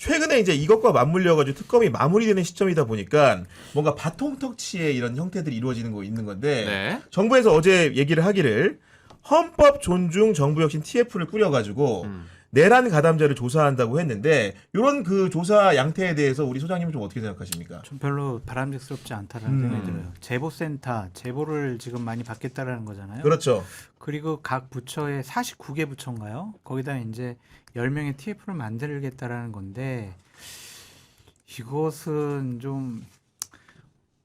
최근에 이제 이것과 맞물려가지고 특검이 마무리되는 시점이다 보니까 뭔가 바통 터치의 이런 형태들이 이루어지는 거 있는 건데 네. 정부에서 어제 얘기를 하기를 헌법 존중 정부 혁신 TF를 꾸려가지고 내란 가담자를 조사한다고 했는데 이런 그 조사 양태에 대해서 우리 소장님은 좀 어떻게 생각하십니까? 좀 별로 바람직스럽지 않다라는 생각이 들어요. 제보센터 제보를 지금 많이 받겠다라는 거잖아요. 그렇죠. 그리고 각 부처에 49개 부처인가요? 거기다 이제 10명의 TF를 만들겠다라는 건데 이것은 좀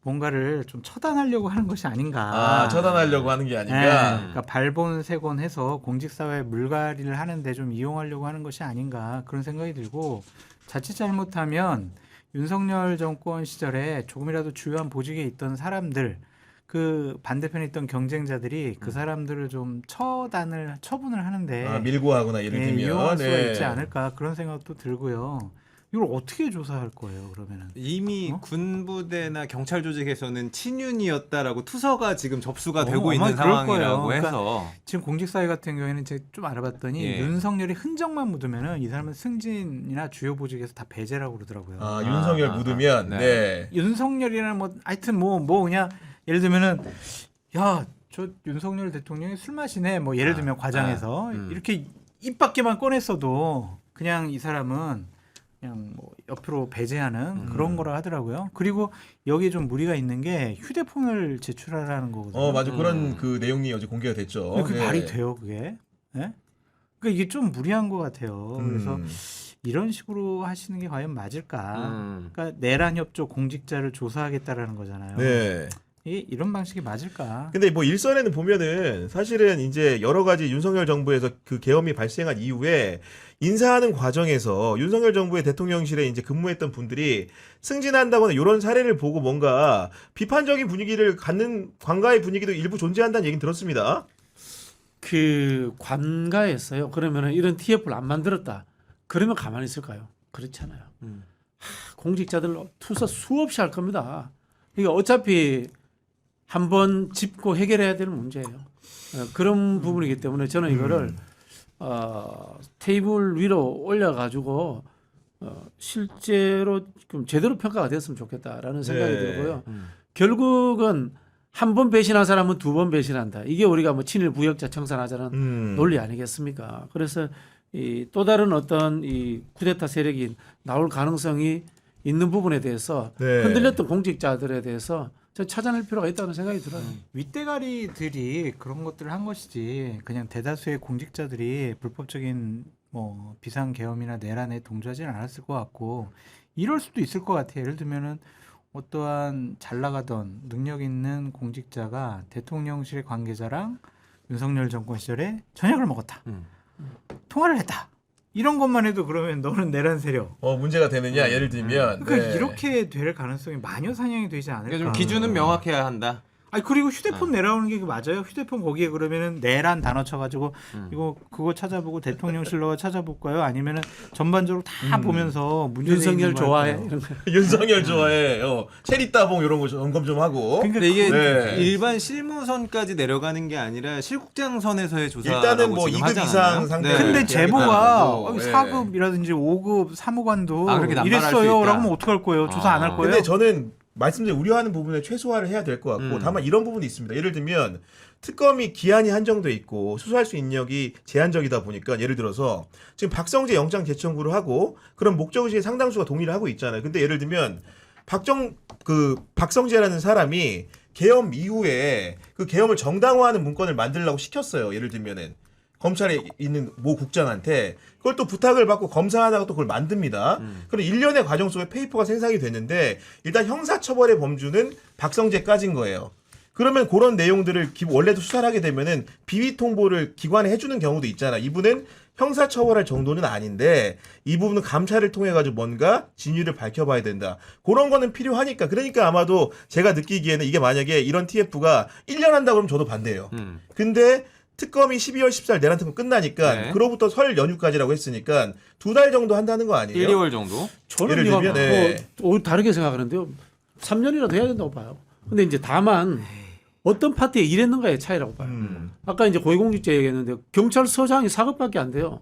뭔가를 좀 처단하려고 하는 것이 아닌가. 처단하려고 하는 게 네, 아닌가. 그러니까 발본색원해서 공직사회 물갈이를 하는데 좀 이용하려고 하는 것이 아닌가 그런 생각이 들고 자칫 잘못하면 윤석열 정권 시절에 조금이라도 주요한 보직에 있던 사람들 그 반대편에 있던 경쟁자들이 그 사람들을 좀 처분을 하는데 밀고 하거나 예를 들면 이용할 수가 있지 않을까 그런 생각도 들고요. 이걸 어떻게 조사할 거예요, 그러면은? 이미 군부대나 경찰 조직에서는 친윤이었다라고 투서가 지금 접수가 되고 있는 그럴 상황이라고 거예요. 해서 지금 공직사회 같은 경우에는 제가 좀 알아봤더니 예. 윤석열이 흔적만 묻으면은 이 사람은 승진이나 주요 보직에서 다 배제라고 그러더라고요. 윤석열 묻으면 네. 네. 윤석열이나 뭐 하여튼 뭐 그냥 예를 들면은 야 저 윤석열 대통령이 술 마시네 뭐 예를 들면 과장해서 이렇게 입 밖에만 꺼냈어도 그냥 이 사람은 그냥 뭐 옆으로 배제하는 그런 거라 하더라고요. 그리고 여기에 좀 무리가 있는 게 휴대폰을 제출하라는 거거든요. 맞아. 그런 그 내용이 어제 공개가 됐죠. 근데 그게 네. 말이 돼요, 그게? 예? 그러니까 이게 좀 무리한 것 같아요. 그래서 이런 식으로 하시는 게 과연 맞을까? 그러니까 내란 협조 공직자를 조사하겠다라는 거잖아요. 네. 이런 방식이 맞을까? 근데 뭐 일선에는 보면은 사실은 이제 여러 가지 윤석열 정부에서 그 계엄이 발생한 이후에 인사하는 과정에서 윤석열 정부의 대통령실에 이제 근무했던 분들이 승진한다거나 이런 사례를 보고 뭔가 비판적인 분위기를 갖는 관가의 분위기도 일부 존재한다는 얘기는 들었습니다. 그 관가에서요. 그러면은 이런 TF를 안 만들었다. 그러면 가만히 있을까요? 그렇잖아요. 공직자들 투서 수없이 할 겁니다. 이게 어차피 한번 짚고 해결해야 되는 문제예요. 그런 부분이기 때문에 저는 이거를 테이블 위로 올려가지고 실제로 좀 제대로 평가가 됐으면 좋겠다라는 생각이 들고요. 결국은 한 번 배신한 사람은 두 번 배신한다. 이게 우리가 뭐 친일 부역자 청산하자는 논리 아니겠습니까? 그래서 이 또 다른 어떤 이 쿠데타 세력이 나올 가능성이 있는 부분에 대해서 네. 흔들렸던 공직자들에 대해서 저 찾아낼 필요가 있다는 생각이 들어요. 윗대가리들이 그런 것들을 한 것이지 그냥 대다수의 공직자들이 불법적인 뭐 비상계엄이나 내란에 동조하지는 않았을 것 같고 이럴 수도 있을 것 같아요. 예를 들면은 어떠한 잘 나가던 능력 있는 공직자가 대통령실 관계자랑 윤석열 정권 시절에 저녁을 먹었다. 통화를 했다. 이런 것만 해도 그러면 너는 내란 세력. 문제가 되느냐 예를 들면 그러니까 네. 이렇게 될 가능성이 마녀 사냥이 되지 않을까. 그러니까 좀 기준은 명확해야 한다. 아니 그리고 휴대폰 내려오는 게 맞아요? 휴대폰 거기에 그러면은 내란 단어 쳐가지고 이거 그거 찾아보고 대통령실로 찾아볼까요? 아니면은 전반적으로 다 보면서 문제 윤석열 좋아해 이런 거. 윤석열 좋아해. 체리 따봉 이런 거 점검 좀 하고. 그러니까 근데 이게 네. 일반 실무선까지 내려가는 게 아니라 실국장선에서의 조사라고 일단은 뭐 지금 2급 하지 이상 않았나요? 상태. 네. 근데 제보가 하고, 예. 4급이라든지 5급 사무관도 그렇게 남발할 수 이랬어요. 있다. 라고 하면 어떡할 거예요? 조사 안 할 거예요? 근데 저는 말씀드린 우려하는 부분에 최소화를 해야 될 것 같고 다만 이런 부분이 있습니다. 예를 들면 특검이 기한이 한정돼 있고 수사할 수 있는 인력이 제한적이다 보니까 예를 들어서 지금 박성재 영장 재청구를 하고 그런 목적의식의 상당수가 동의를 하고 있잖아요. 근데 예를 들면 박성재라는 사람이 계엄 이후에 그 계엄을 정당화하는 문건을 만들려고 시켰어요. 예를 들면은 검찰에 있는 모 국장한테 그걸 또 부탁을 받고 검사하다가 또 그걸 만듭니다. 그럼 일련의 과정 속에 페이퍼가 생성이 됐는데 일단 형사처벌의 범주는 박성재까지인 거예요. 그러면 그런 내용들을 원래도 수사를 하게 되면은 비위 통보를 기관에 해주는 경우도 있잖아. 이분은 형사처벌할 정도는 아닌데 이 부분은 감찰을 통해 가지고 뭔가 진위를 밝혀봐야 된다. 그런 거는 필요하니까. 그러니까 아마도 제가 느끼기에는 이게 만약에 이런 TF가 1년 한다 그러면 저도 반대예요. 근데 특검이 12월 14일 내란 특검 끝나니까 네. 그로부터 설 연휴까지라고 했으니까 2달 정도 한다는 거 아니에요? 1, 2월 정도? 저는 예를 이거 들면, 네. 다르게 생각하는데요. 3년이라도 해야 된다고 봐요. 근데 이제 다만 어떤 파트에 일했는가의 차이라고 봐요. 아까 이제 고위공직자 얘기했는데 경찰서장이 4급밖에 안 돼요.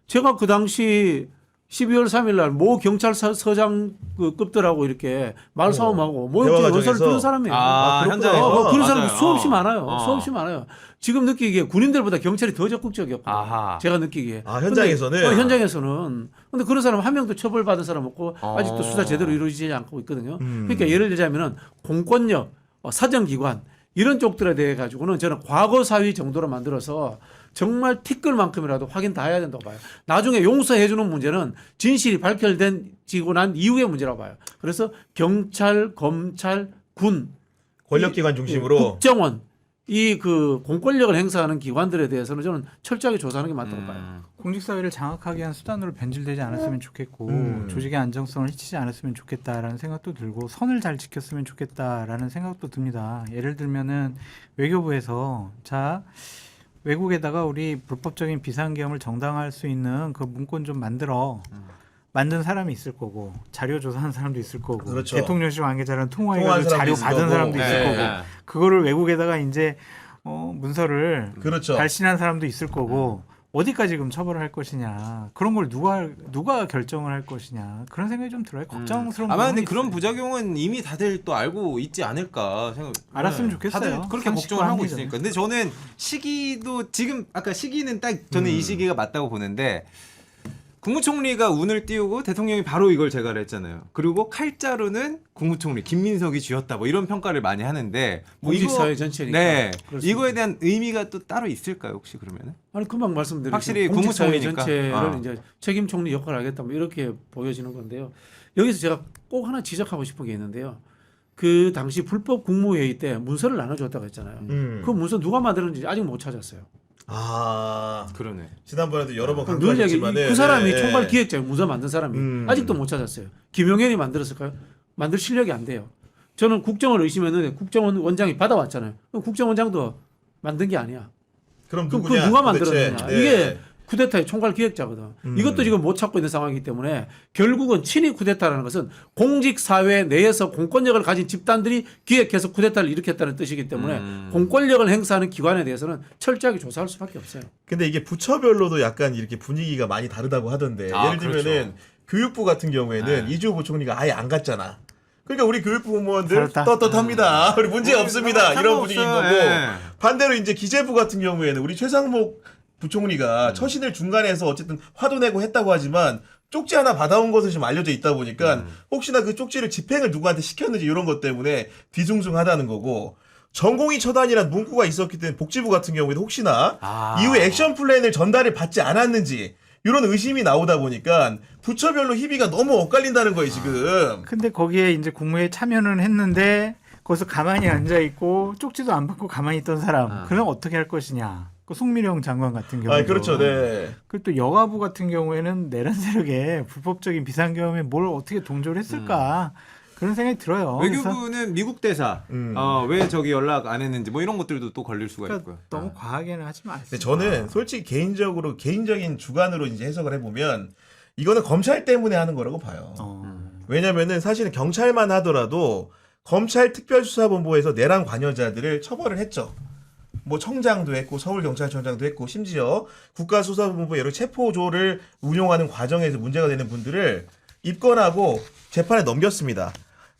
제가 그 당시 12월 3일 날 모 경찰서장 그 급들하고 이렇게 말싸움하고 대화 모욕적 과정에서? 연설을 듣는 사람이에요. 아, 현장에서? 그런 사람 맞아요. 수없이 많아요. 어. 수없이 많아요. 지금 느끼기에 군인들보다 경찰이 더 적극적이었고 아하. 제가 느끼기에. 아, 현장에서는? 근데, 현장에서는. 근데 그런 사람 한 명도 처벌받은 사람 없고 어. 아직도 수사 제대로 이루어지지 않고 있거든요. 음. 그러니까 예를 들자면은 공권력, 사정기관 이런 쪽들에 대해 가지고는 저는 과거 사위 정도로 만들어서 정말 티끌만큼이라도 확인 다 해야 된다고 봐요. 나중에 용서해 주는 문제는 진실이 밝혀지고 난 이후의 문제라고 봐요. 그래서 경찰, 검찰, 군, 권력기관 중심으로 국정원 이 그 공권력을 행사하는 기관들에 대해서는 저는 철저하게 조사하는 게 맞다고 봐요. 공직사회를 장악하기 위한 수단으로 변질되지 않았으면 좋겠고 조직의 안정성을 해치지 않았으면 좋겠다라는 생각도 들고 선을 잘 지켰으면 좋겠다라는 생각도 듭니다. 예를 들면은 외교부에서 자 외국에다가 우리 불법적인 비상계엄을 정당화할 수 있는 그 문건 좀 만든 사람이 있을 거고 자료 조사한 사람도 있을 거고 그렇죠. 대통령실 관계자랑 통화한 통화해가지고 사람도 자료 있을 받은 거고. 사람도 있을 네. 거고 그거를 외국에다가 이제 문서를 그렇죠. 발신한 사람도 있을 거고 어디까지 그럼 처벌을 할 것이냐 그런 걸 누가 결정을 할 것이냐 그런 생각이 좀 들어요. 걱정스러운 아마 근데 부분이 그런 있어요. 부작용은 이미 다들 또 알고 있지 않을까 생각. 알았으면 네. 좋겠어요. 다들 그렇게 상식과 걱정을 하고 합리적으로. 있으니까. 근데 저는 시기도 지금 아까 시기는 딱 저는 이 시기가 맞다고 보는데 국무총리가 운을 띄우고 대통령이 바로 이걸 제거를 했잖아요. 그리고 칼자루는 국무총리 김민석이 쥐었다 뭐 이런 평가를 많이 하는데 뭐 공직사회 전체니까. 네. 그럴 수 이거에 있죠. 대한 의미가 또 따로 있을까요 혹시 그러면은? 아니 금방 말씀드린 확실히 공직사회 국무총리니까. 전체를 아. 이제 책임 총리 역할을 하겠다 뭐 이렇게 보여지는 건데요. 여기서 제가 꼭 하나 지적하고 싶은 게 있는데요. 그 당시 불법 국무회의 때 문서를 나눠줬다고 했잖아요. 그 문서 누가 만들었는지 아직 못 찾았어요. 아 그러네. 지난번에도 여러 번 늘 얘기 강조하셨지만 그 사람이 총괄 기획자예요. 문서 만든 사람이 아직도 못 찾았어요. 김용현이 만들었을까요? 만들 실력이 안 돼요. 저는 국정을 의심했는데 국정원 원장이 받아왔잖아요. 그럼 국정원장도 만든 게 아니야. 그럼 그 누구냐? 누가 도대체? 만들었느냐? 네. 이게 쿠데타의 총괄 기획자거든. 이것도 지금 못 찾고 있는 상황이기 때문에 결국은 친위 쿠데타라는 것은 공직 사회 내에서 공권력을 가진 집단들이 기획해서 쿠데타를 일으켰다는 뜻이기 때문에 공권력을 행사하는 기관에 대해서는 철저하게 조사할 수밖에 없어요. 근데 이게 부처별로도 약간 이렇게 분위기가 많이 다르다고 하던데 아, 예를 들면은 그렇죠. 교육부 같은 경우에는 네. 이주호 부총리가 아예 안 갔잖아. 그러니까 우리 교육부 공무원들 그렇다. 떳떳합니다. 우리 문제 없습니다. 이런 분위기인 거고 예. 반대로 이제 기재부 같은 경우에는 우리 최상목 부총리가 처신을 중간에서 어쨌든 화도 내고 했다고 하지만 쪽지 하나 받아온 것은 좀 알려져 있다 보니까 혹시나 그 쪽지를 집행을 누구한테 시켰는지 이런 것 때문에 뒤숭숭하다는 거고 전공의 처단이란 문구가 있었기 때문에 복지부 같은 경우에도 혹시나 이후에 액션 플랜을 전달을 받지 않았는지 이런 의심이 나오다 보니까 부처별로 희비가 너무 엇갈린다는 거예요 지금. 근데 거기에 이제 국무회에 참여는 했는데 거기서 가만히 앉아 있고 쪽지도 안 받고 가만히 있던 사람 그럼 어떻게 할 것이냐. 그 송미령 장관 같은 경우. 아 그렇죠, 네. 그리고 또 여가부 같은 경우에는 내란 세력에 불법적인 비상계엄에 뭘 어떻게 동조를 했을까 그런 생각이 들어요. 그래서 외교부는 미국 대사 왜 저기 연락 안 했는지 뭐 이런 것들도 또 걸릴 수가 그러니까 있고요. 너무 과하게는 하지 마세요. 근데 저는 솔직히 개인적인 주관으로 이제 해석을 해보면 이거는 검찰 때문에 하는 거라고 봐요. 왜냐면은 사실은 경찰만 하더라도 검찰 특별수사본부에서 내란 관여자들을 처벌을 했죠. 뭐 청장도 했고 서울경찰청장도 했고 심지어 국가수사본부 여러 체포조를 운용하는 과정에서 문제가 되는 분들을 입건하고 재판에 넘겼습니다.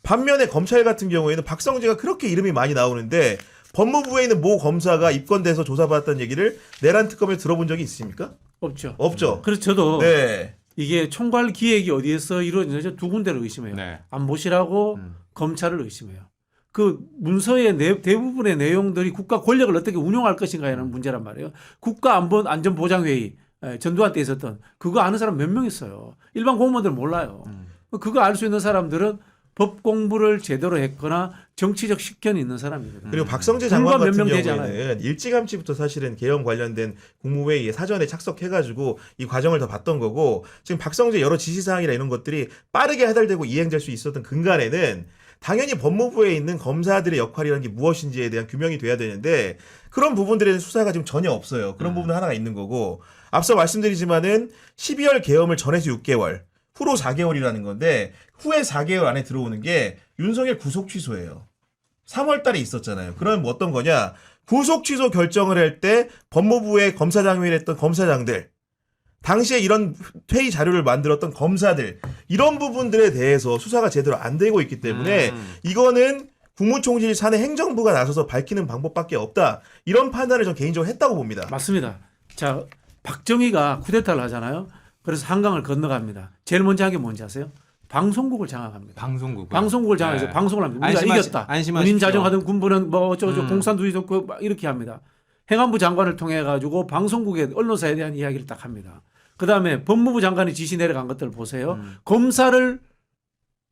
반면에 검찰 같은 경우에는 박성재가 그렇게 이름이 많이 나오는데 법무부에 있는 모 검사가 입건돼서 조사받았다는 얘기를 내란 특검에 들어본 적이 있습니까? 없죠. 없죠. 그래서 저도 네. 이게 총괄 기획이 어디에서 이루어지는지 두 군데를 의심해요. 네. 안보실하고 검찰을 의심해요. 그 문서의 대부분의 내용들이 국가 권력을 어떻게 운용할 것인가라는 문제란 말이에요. 국가안전보장회의 전두환 때 있었던 그거 아는 사람 몇 명 있어요. 일반 공무원들은 몰라요. 그거 알 수 있는 사람들은 법 공부를 제대로 했거나 정치적 식견이 있는 사람이거든요. 그리고 박성재 장관 불과 몇 같은 명 되지 경우에는 일찌감치부터 사실은 계엄 관련된 국무회의에 사전에 착석해가지고 이 과정을 더 봤던 거고 지금 박성재 여러 지시사항이나 이런 것들이 빠르게 하달되고 이행될 수 있었던 근간에는 당연히 법무부에 있는 검사들의 역할이라는 게 무엇인지에 대한 규명이 돼야 되는데 그런 부분들에 대한 수사가 지금 전혀 없어요. 그런 부분 하나가 있는 거고 앞서 말씀드리지만은 12월 계엄을 전해서 6개월 후로 4개월이라는 건데 후에 4개월 안에 들어오는 게 윤석열 구속 취소예요. 3월 달에 있었잖아요. 그러면 뭐 어떤 거냐? 구속 취소 결정을 할 때 법무부의 검사장회를 했던 검사장들 당시에 이런 회의 자료를 만들었던 검사들 이런 부분들에 대해서 수사가 제대로 안 되고 있기 때문에 이거는 국무총리 산하 행정부가 나서서 밝히는 방법밖에 없다. 이런 판단을 전 개인적으로 했다고 봅니다. 맞습니다. 자, 박정희가 쿠데타를 하잖아요. 그래서 한강을 건너갑니다. 제일 먼저 한 게 뭔지 아세요? 방송국을 장악합니다. 방송국을 장악해서 네. 방송을 합니다. 우리가 이겼다. 안심하십시오. 군인 자정하던 군부는 뭐 어쩌고 공산주의 좋고 막 이렇게 합니다. 행안부 장관을 통해 가지고 방송국의 언론사에 대한 이야기를 딱 합니다. 그다음에 법무부 장관이 지시 내려간 것들을 보세요. 검사를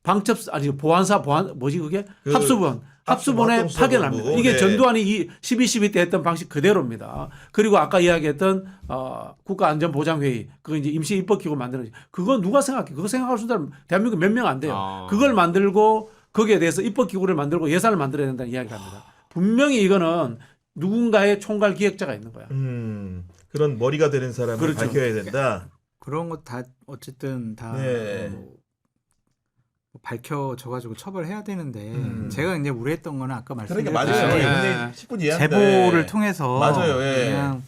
뭐지 그게 그 합수본에 합동수사본부. 파견합니다. 이게 네. 전두환이 12.12 때 했던 방식 그대로입니다. 그리고 아까 이야기했던 국가안전보장회의 그거 이제 임시 입법기구 만드는 그거 누가 생각해? 그거 생각할 수 있는 대한민국 몇 명 안 돼요. 그걸 만들고 거기에 대해서 입법기구를 만들고 예산을 만들어야 된다는 이야기를 합니다. 분명히 이거는 누군가의 총괄 기획자가 있는 거야. 그런 머리가 되는 사람을 그렇죠. 밝혀야 된다. 그런 거 다 어쨌든 다 네. 뭐 밝혀져가지고 처벌해야 되는데 제가 이제 우려했던 거는 아까 그러니까 말씀드렸듯이 맞아요. 네. 이분의 10분 이해합니다. 제보를 예. 통해서 맞아요. 예. 그냥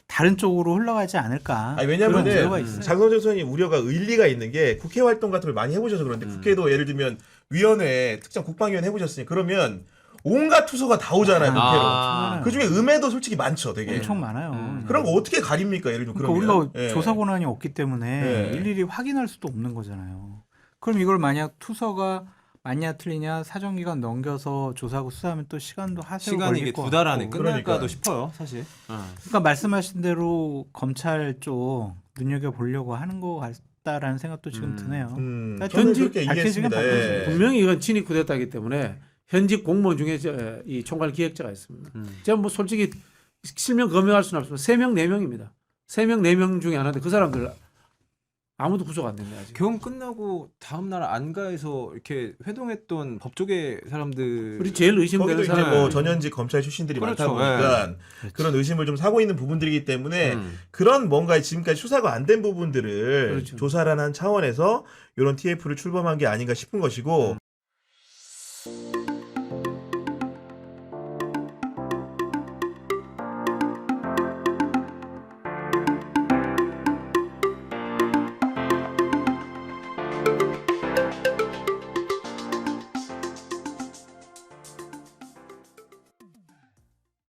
다른 쪽으로 흘러가지 않을까. 아니, 그런 우려가 왜냐면은 있어요. 장성재 선생님 우려가 일리가 있는 게 국회 활동 같은 걸 많이 해보셔서 그런데 국회도 예를 들면 위원회 특정 국방위원 해보셨으니 그러면 온갖 투서가 다 오잖아요 국회로. 아. 그 중에 음해도 솔직히 많죠, 되게. 엄청 많아요. 그런 거 어떻게 가립니까, 예를 들면 그러니까 그러면. 우리가 예. 조사 권한이 없기 때문에 예. 일일이 확인할 수도 없는 거잖아요. 그럼 이걸 만약 투서가 맞냐 틀리냐 사정기간 넘겨서 조사하고 수사하면 또 시간도 하세요 시간이 걸릴 이게 것 2달 안에 같고. 끝날까도 그러니까요. 싶어요, 사실. 그러니까 말씀하신 대로 검찰 쪽 눈여겨 보려고 하는 것 같다라는 생각도 지금 드네요. 그러니까 저는 현직 그렇게 밝혀지긴 이해했습니다. 예. 분명히 이건 친위 쿠데타이기 때문에 현직 공무원 중에 이 총괄 기획자가 있습니다. 제가 뭐 솔직히 실명 검증할 수는 없지만 3명, 4명입니다. 3명, 4명 중에 하나인데 그 사람들 아무도 구속 안 됐네 아직. 교험 끝나고 다음 날 안가에서 이렇게 회동했던 법조계 사람들 우리 제일 의심되는 거기도 이제 사람 뭐 전현직 검찰 출신들이 그렇죠. 많다 보니까 그런 의심을 좀 사고 있는 부분들이기 때문에 그런 뭔가 지금까지 수사가 안 된 부분들을 그렇죠. 조사라는 차원에서 이런 TF를 출범한 게 아닌가 싶은 것이고